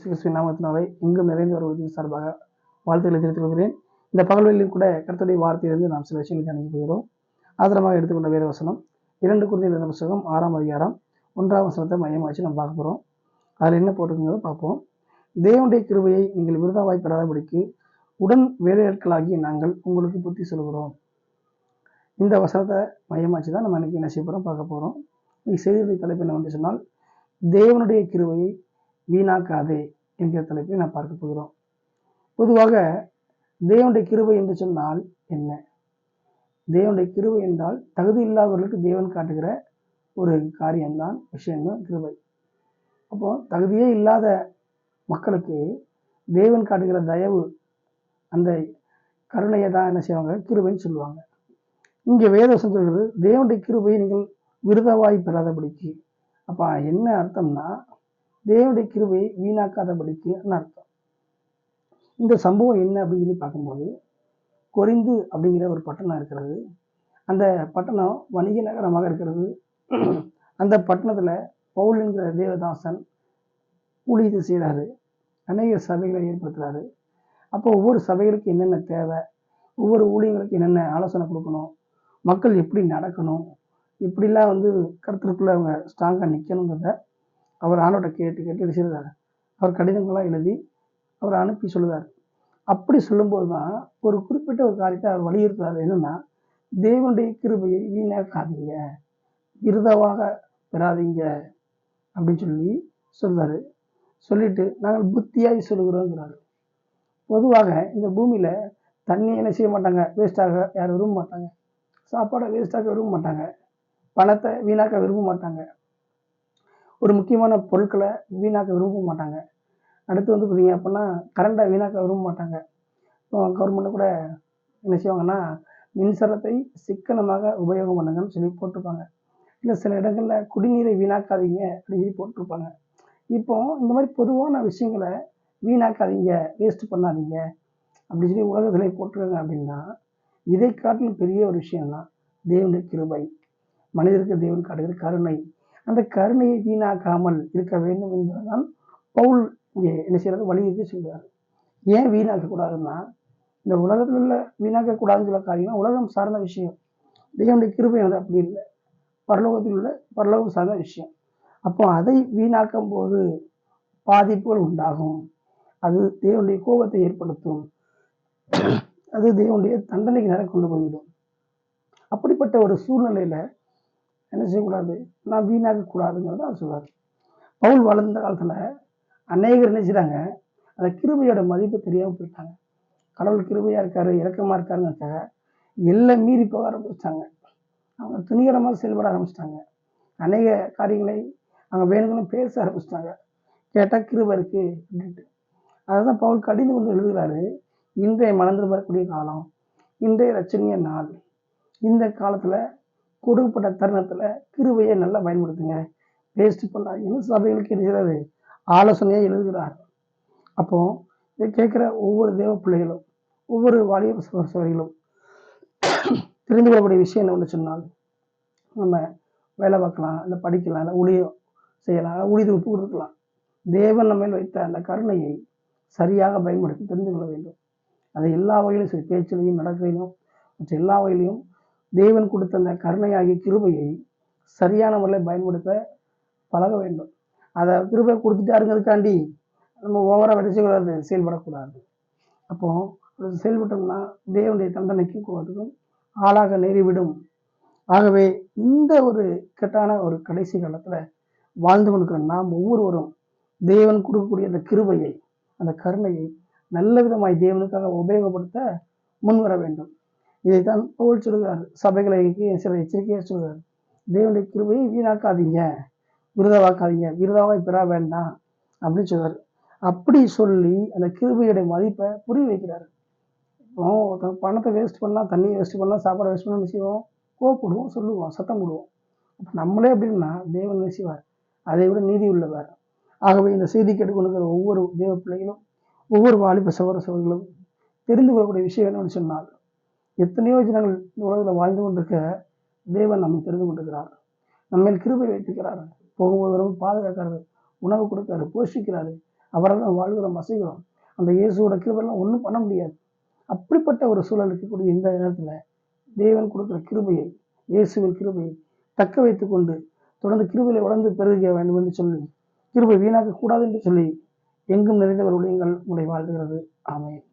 கிறிஸ்துவின் நாமத்தினாலே இங்கும் நிறைந்து வருவதற்கு சார்பாக வாழ்த்துக்களை தெரிவித்துக் கொள்கிறேன். இந்த பகல்களில் கூட கர்த்தருடைய வார்த்தையிலிருந்து நாம் சில விஷயங்களை அணுகி போகிறோம். ஆதாரமாக எடுத்துக்கொண்ட வேத வசனம் 2 கொரிந்தியர் புத்தகம் 6ஆம் அதிகாரம் 1ஆம் வசனத்தை மையமாச்சு நம்ம பார்க்க போகிறோம். அதில் என்ன போட்டிருக்கிறத பார்ப்போம். தேவனுடைய கிருபையை நீங்கள் விருதாவாய் பெறாதபடிக்கு உடன் வேலையாட்களாகி நாங்கள் உங்களுக்கு புத்தி சொல்கிறோம். இந்த வசனத்தை மையமாச்சு தான் நம்ம இன்னைக்கு என்ன செய்ய போகிறோம் பார்க்க போகிறோம். இன்னைக்கு செய்தியுடைய தலைப்பு என்னவென்று சொன்னால், தேவனுடைய கிருபையை வீணாக்காதே என்கிற தலைப்பை நான் பார்க்க போகிறோம். பொதுவாக தேவனுடைய கிருபை என்று சொன்னால் என்ன? தேவனுடைய கிருபை என்றால் தகுதி இல்லாதவர்களுக்கு தேவன் காட்டுகிற ஒரு காரியம்தான், விஷயம்தான் கிருபை. அப்போ தகுதியே இல்லாத மக்களுக்கு தேவன் காட்டுகிற தயவு, அந்த கருணையை தான் என்ன செய்வாங்க, கிருபைன்னு சொல்லுவாங்க. இங்கே வேதவசனம் சொல்கிறது, தேவனுடைய கிருபையை நீங்கள் விருதாவாய் பெறாதபடிக்கு. அப்போ என்ன அர்த்தம்னா, தேவனுடைய கிருபையை வீணாக்காதபடிக்கு அர்த்தம். இந்த சம்பவம் என்ன அப்படின்னு சொல்லி பார்க்கும்போது, கொரிந்து அப்படிங்கிற ஒரு பட்டணம் இருக்கிறது. அந்த பட்டணம் வணிக நகரமாக இருக்கிறது. அந்த பட்டணத்தில் பவுல் என்கிற தேவதாசன் ஊழியத்தை செய்கிறாரு. அநேக சபைகளை ஏற்படுத்துகிறாரு. அப்போ ஒவ்வொரு சபைகளுக்கு என்னென்ன தேவை, ஒவ்வொரு ஊழியர்களுக்கு என்னென்ன ஆலோசனை கொடுக்கணும், மக்கள் எப்படி நடக்கணும், இப்படிலாம் கருத்துக்குள்ளே அவங்க ஸ்ட்ராங்காக நிற்கணுங்கிறத அவர் ஆண்டவர்கிட்ட கேட்டு எழுதியிருந்தார். அவர் கடிதங்கள்லாம் எழுதி அவர் அனுப்பி சொல்லுவார். அப்படி சொல்லும்போது தான் ஒரு குறிப்பிட்ட ஒரு காரியத்தை அவர் வலியுறுத்துறாரு. என்னன்னா, தேவனுடைய கிருபையை வீணாக்காதீங்க, விருதாவாக பெறாதீங்க அப்படின்னு சொல்லி சொல்றாரு. சொல்லிட்டு நாங்கள் புத்தியாய் சொல்லுகிறோங்கிறாரு. பொதுவாக இந்த பூமியில தண்ணி என்ன செய்ய மாட்டாங்க, வேஸ்டாக யாரும் விரும்ப மாட்டாங்க. சாப்பாடை வேஸ்டாக விரும்ப மாட்டாங்க. பணத்தை வீணாக்க விரும்ப மாட்டாங்க. ஒரு முக்கியமான பொருட்களை வீணாக்க விரும்ப மாட்டாங்க. அடுத்து பார்த்தீங்க அப்படின்னா, கரண்டை வீணாக்க விரும்ப மாட்டாங்க. கவர்மெண்ட்டு கூட என்ன செய்வாங்கன்னா, மின்சாரத்தை சிக்கனமாக உபயோகம் பண்ணுங்கன்னு சொல்லி போட்டிருப்பாங்க. இல்லை சில இடங்களில் குடிநீரை வீணாக்காதீங்க அப்படின்னு சொல்லி போட்டிருப்பாங்க. இப்போ இந்த மாதிரி பொதுவான விஷயங்களை வீணாக்காதீங்க, வேஸ்ட் பண்ணாதீங்க அப்படின்னு சொல்லி உலகத்திலே போட்டிருக்காங்க. அப்படின்னா இதை காட்டிலும் பெரிய ஒரு விஷயம்தான் தேவனுடைய கிருபை, மனிதருக்கு தேவன் காட்டுகிற கருணை. அந்த கருணையை வீணாக்காமல் இருக்க வேண்டும் என்பதுதான் பவுல் இங்கே என்ன செய்யறது, வலியுறுத்தி சொல்கிறார். ஏன் வீணாக்கக்கூடாதுன்னா, இந்த உலகத்தில் உள்ள வீணாக்கக்கூடாதுன்னு சொல்ல காரியம் உலகம் சார்ந்த விஷயம். தேவனுடைய கிருபை அப்படி இல்லை, பரலோகத்தில் உள்ள பரலோகம் சார்ந்த விஷயம். அப்போ அதை வீணாக்கும் போது பாதிப்புகள் உண்டாகும். அது தேவனுடைய கோபத்தை ஏற்படுத்தும். அது தேவனுடைய தண்டனைக்கு நேரம் கொண்டு போய்விடும். அப்படிப்பட்ட ஒரு சூழ்நிலையில என்ன செய்யக்கூடாது, நான் வீணாக்கக்கூடாதுங்கிறத அவர் சொல்றாரு. பவுல் வளர்ந்த காலத்துல அநேகர் என்ன செய்றாங்க, அந்த கிருபையோட மதிப்பு தெரியாமல் போயிட்டாங்க. கடவுள் கிருபையா இருக்காரு, இரக்கமா இருக்காருன்னு எல்லாம் மீறி போக ஆரம்பிச்சிட்டாங்க. அவங்க துணிகரமாக செயல்பட ஆரம்பிச்சிட்டாங்க. அநேக காரியங்களை அவங்க வேணுங்கன்னு பேச ஆரம்பிச்சிட்டாங்க. கேட்டால் கிருபை இருக்கு அப்படின்ட்டு. அதுதான் பவுல் கடிந்து கொண்டு எழுதுகிறாரு, இன்றைய மணந்து வரக்கூடிய காலம், இன்றைய ரட்சணிய நாள், இந்த காலத்துல கொடுக்கப்பட்ட தருணத்துல கிருபையை நல்லா பயன்படுத்துங்க, வேஸ்ட் பண்ணாதீங்கன்னு சபைகளுக்கு எழுதுகிறாரு, ஆலோசனையாக எழுதுகிறார். அப்போ இதை கேட்குற ஒவ்வொரு தேவ பிள்ளைகளும், ஒவ்வொரு வாலிப சபைகளும் தெரிந்து கொள்ளக்கூடிய விஷயம் என்னவென்று சொன்னால், நம்ம வேலை பார்க்கலாம், இல்லை படிக்கலாம், இல்லை ஊழியம் செய்யலாம், ஊழியத்தை ஒப்பு கொடுக்கலாம். தேவன் நம்ம மேல் வைத்த அந்த கருணையை சரியாக பயன்படுத்தி தெரிந்து கொள்ள வேண்டும். அதை எல்லா வகையிலும் சரி, பேச்சிலையும் நடக்கையிலும் மற்ற எல்லா வகையிலையும் தேவன் கொடுத்த அந்த கருணையாகிய கிருபையை சரியான முறையில் பயன்படுத்த பழக வேண்டும். அதை கிருபை கொடுத்துட்டாருங்கிறதுக்காண்டி நம்ம ஓவராக வேலை செய்யக்கூடாது, செயல்படக்கூடாது. அப்போ செயல்பட்டோம்னா தேவனுடைய தண்டனைக்கும் கோபத்துக்கும் ஆளாக நேரிவிடும். ஆகவே இந்த ஒரு இக்கட்டான ஒரு கடைசி காலத்துல வாழ்ந்து கொண்டிருக்கிற நாம் ஒவ்வொருவரும் தேவன் கொடுக்கக்கூடிய அந்த கிருபையை, அந்த கருணையை நல்ல விதமாய் தேவனுக்காக உபயோகப்படுத்த முன்வர வேண்டும். இதைத்தான் பவுல் சொல்கிறார், சபைகளை சில எச்சரிக்கையாக சொல்கிறார். தேவனுடைய கிருபையை வீணாக்காதீங்க, விருதாவாக்காதீங்க, விருதாவாய் பெற வேண்டாம் அப்படின்னு சொல்றாரு. அப்படி சொல்லி அந்த கிருபையுடைய மதிப்பை புரிய வைக்கிறாரு. இப்போ பணத்தை வேஸ்ட் பண்ணலாம், தண்ணியை வேஸ்ட் பண்ணலாம், சாப்பாடை வேஸ்ட் பண்ணலாம், செய்வோம், கோவப்படுவோம், சொல்லுவோம், சத்தம் போடுவோம். அப்போ நம்மளே அப்படின்னா தேவன் செய்வார், அதை விட நீதி உள்ளவர். ஆகவே இந்த செய்தி கேட்டுக்கொண்டிருக்கிற ஒவ்வொரு தேவ பிள்ளைகளும், ஒவ்வொரு வாலிப சகோதரர்களும் தெரிந்து கொள்ளக்கூடிய விஷயம் என்னன்னு சொன்னால், எத்தனையோ ஜனங்கள் இந்த உலகத்தில் வாழ்ந்து கொண்டிருக்க தேவன் நம்மை தெரிந்து கொண்டிருக்கிறார், நம்ம மேல் கிருபை வைத்திருக்கிறார், போகும்போது ரொம்ப பாதுகாக்கிறாரு, உணவு கொடுக்கிறாரு, போஷிக்கிறாரு. அவரால் நம்ம வாழ்கிறோம், அசைகிறோம். அந்த இயேசுவோட கிருபையெல்லாம் ஒன்றும் பண்ண முடியாது. அப்படிப்பட்ட ஒரு சூழல் இருக்கக்கூடிய இந்த நேரத்தில் தேவன் கொடுக்கிற கிருபையை, இயேசுவின் கிருபையை தக்க வைத்துக் கொண்டு தொடர்ந்து கிருபையில வளர்ந்து பெருக வேண்டும் என்று சொல்லி, கிருபை வீணாக்க கூடாது என்று சொல்லி, எங்கும் நிறைந்தவர் ஊழியங்கள் உங்களை வாழ்த்துகிறது. ஆமென்.